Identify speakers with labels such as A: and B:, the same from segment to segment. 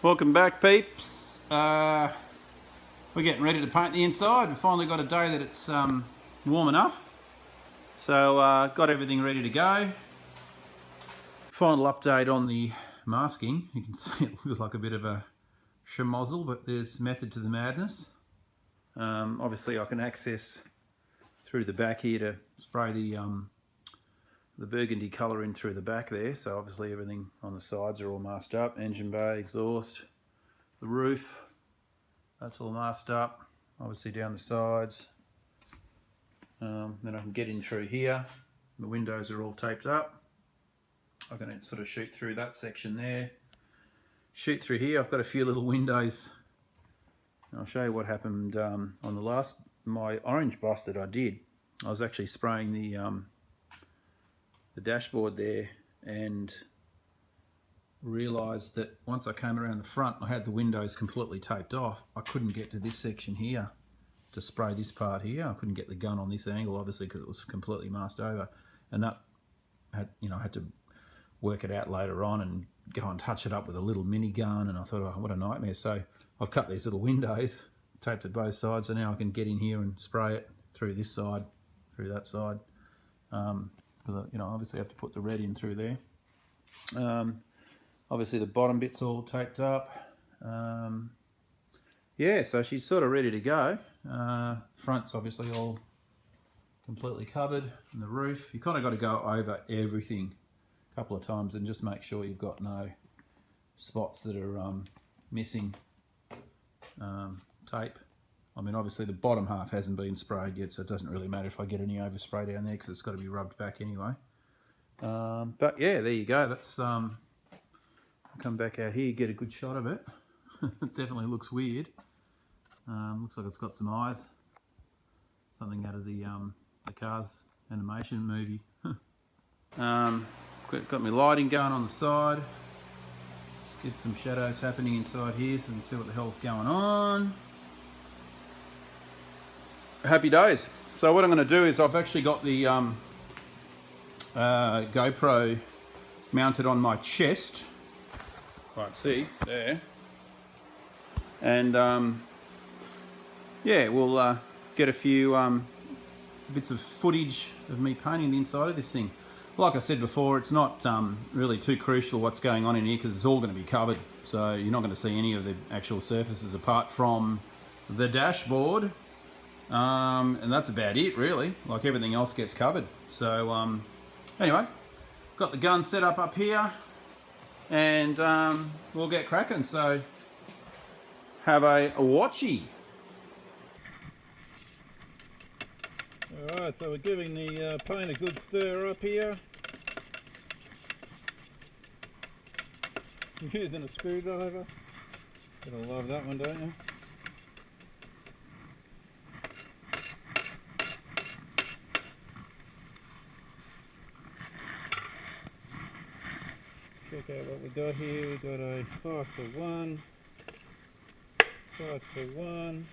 A: Welcome back, peeps. We're getting ready to paint the inside. We've finally got a day that it's warm enough. So got everything ready to go. Final update on the masking. You can see it looks like a bit of a schmozzle, but there's method to the madness. Obviously I can access through the back here to spray the burgundy colour in through the back there, so obviously everything on the sides are all masked up. Engine bay, exhaust, the roof, that's all masked up, obviously down the sides. Then I can get in through here, the windows are all taped up. I can sort of shoot through that section there, shoot through here. I've got a few little windows. I'll show you what happened on the last, my orange bus that I did. I was actually spraying the dashboard there and realised that once I came around the front, I had the windows completely taped off. I couldn't get to this section here to spray this part here. I couldn't get the gun on this angle, obviously, because it was completely masked over, and that had, I had to work it out later on and go and touch it up with a little mini gun, and I thought, oh, what a nightmare. So I've cut these little windows, taped at both sides, so now I can get in here and spray it through this side, through that side. Because obviously I have to put the red in through there. Obviously the bottom bit's all taped up. Yeah, so she's sort of ready to go. Front's obviously all completely covered, and the roof. You kind of got to go over everything a couple of times and just make sure you've got no spots that are missing tape. I mean, obviously the bottom half hasn't been sprayed yet, so it doesn't really matter if I get any overspray down there because it's got to be rubbed back anyway. But yeah, there you go. That's come back out here, get a good shot of it. It definitely looks weird. Looks like it's got some eyes. Something out of the Cars animation movie. Got my lighting going on the side. Just get some shadows happening inside here so we can see what the hell's going on. Happy days. So what I'm going to do is I've actually got the GoPro mounted on my chest. Right, see there, and yeah, we'll get a few bits of footage of me painting the inside of this thing. Like I said before, it's not really too crucial what's going on in here because it's all going to be covered, so you're not going to see any of the actual surfaces apart from the dashboard. And that's about it really, like everything else gets covered. So anyway, got the gun set up here, and we'll get cracking, so have a watchy. Alright, so we're giving the paint a good stir up here. Using a screwdriver. Gotta love that one, don't you? Check out what we got here. We got a 5-to-1, 5-to-1.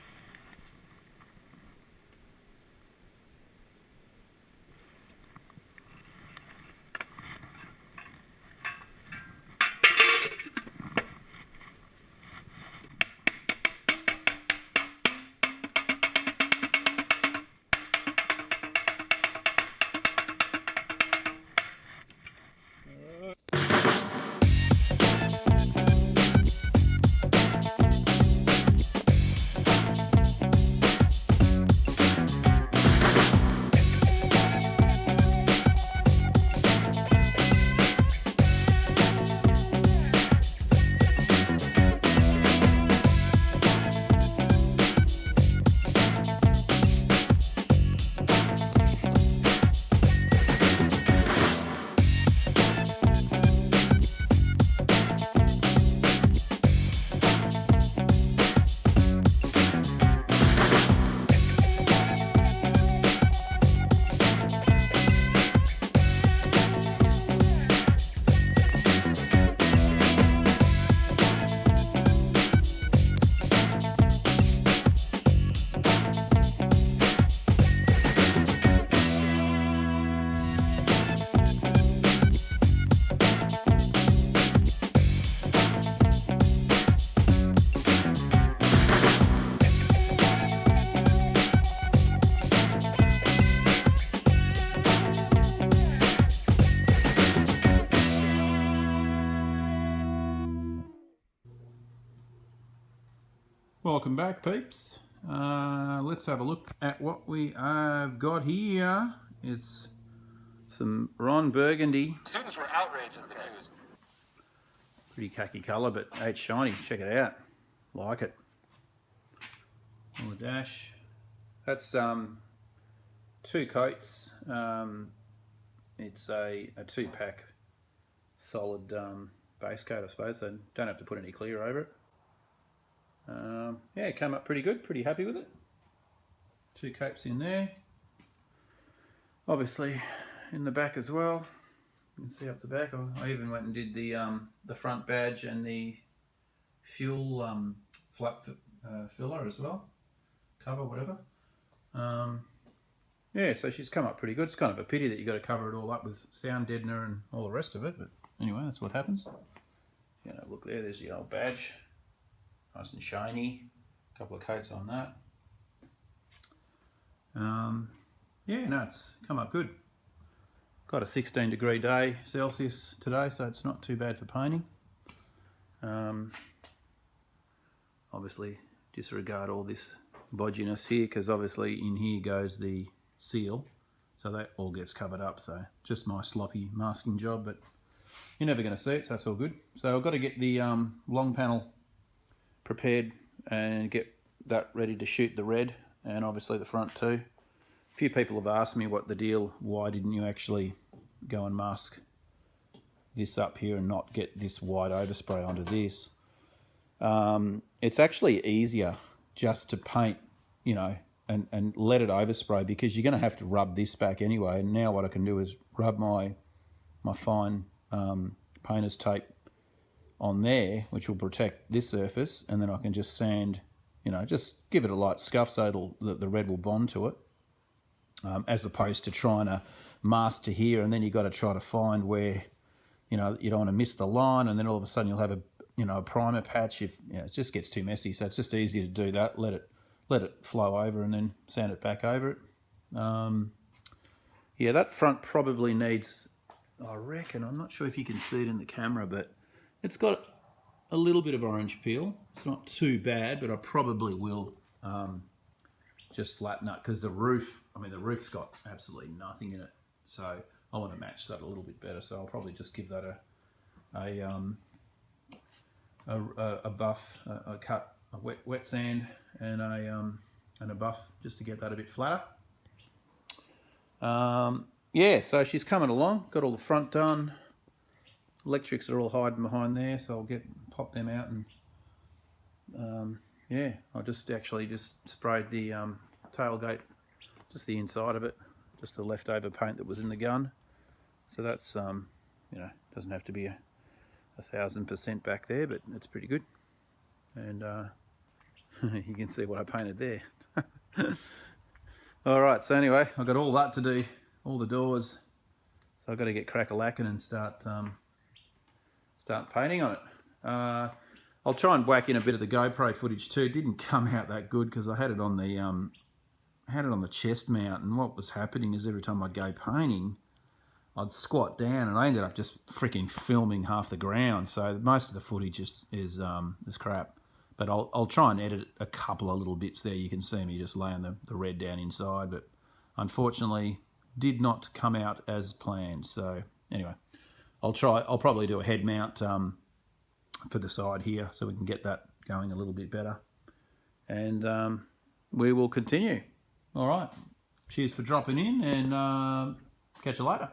A: Welcome back, peeps. Let's have a look at what we have got here. It's some Ron Burgundy.
B: Students were outraged at the news.
A: Pretty khaki colour, but it's shiny. Check it out. Like it. On the dash. That's 2 coats. It's a 2-pack solid base coat, I suppose. So don't have to put any clear over it. Yeah, it came up pretty good. Pretty happy with it. 2 coats in there. Obviously in the back as well. You can see up the back. I even went and did the front badge and the fuel flap filler as well. Cover, whatever. Yeah, so she's come up pretty good. It's kind of a pity that you got to cover it all up with sound deadener and all the rest of it, but anyway, that's what happens. You know, look there, there's the old badge. Nice and shiny. A couple of coats on that. Yeah, no, it's come up good. Got a 16-degree day Celsius today, so it's not too bad for painting. Obviously, disregard all this bodginess here, because obviously in here goes the seal, so that all gets covered up. So just my sloppy masking job, but you're never going to see it, so that's all good. So I've got to get the long panel prepared and get that ready to shoot the red, and obviously the front too. A few people have asked me what the deal, why didn't you actually go and mask this up here and not get this white overspray onto this. It's actually easier just to paint, you know, and let it overspray, because you're going to have to rub this back anyway. And now what I can do is rub my fine painter's tape on there, which will protect this surface, and then I can just sand, you know, just give it a light scuff so the red will bond to it, as opposed to trying to mask to here, and then you've got to try to find where, you know, you don't want to miss the line, and then all of a sudden you'll have a primer patch. If you know, it just gets too messy, so it's just easier to do that. Let it flow over and then sand it back over it. Yeah, that front probably needs, I reckon, I'm not sure if you can see it in the camera, but it's got a little bit of orange peel. It's not too bad, but I probably will just flatten up, because the roof, I mean, the roof's got absolutely nothing in it. So I want to match that a little bit better. So I'll probably just give that a buff, a wet sand and a buff, just to get that a bit flatter. Yeah, so she's coming along. Got all the front done. Electrics are all hiding behind there, so I'll pop them out, and yeah, I just sprayed the tailgate, just the inside of it, just the leftover paint that was in the gun. So that's you know, doesn't have to be 1000% back there, but it's pretty good. And you can see what I painted there. All right, so anyway, I've got all that to do, all the doors. So I've got to get crack-a-lacking and start painting on it. I'll try and whack in a bit of the GoPro footage too. It didn't come out that good because I had it on the chest mount, and what was happening is every time I'd go painting, I'd squat down, and I ended up just freaking filming half the ground. So most of the footage is crap. But I'll try and edit a couple of little bits there. You can see me just laying the red down inside, but unfortunately did not come out as planned. So anyway, I'll probably do a head mount for the side here, so we can get that going a little bit better. And we will continue. All right. Cheers for dropping in, and catch you later.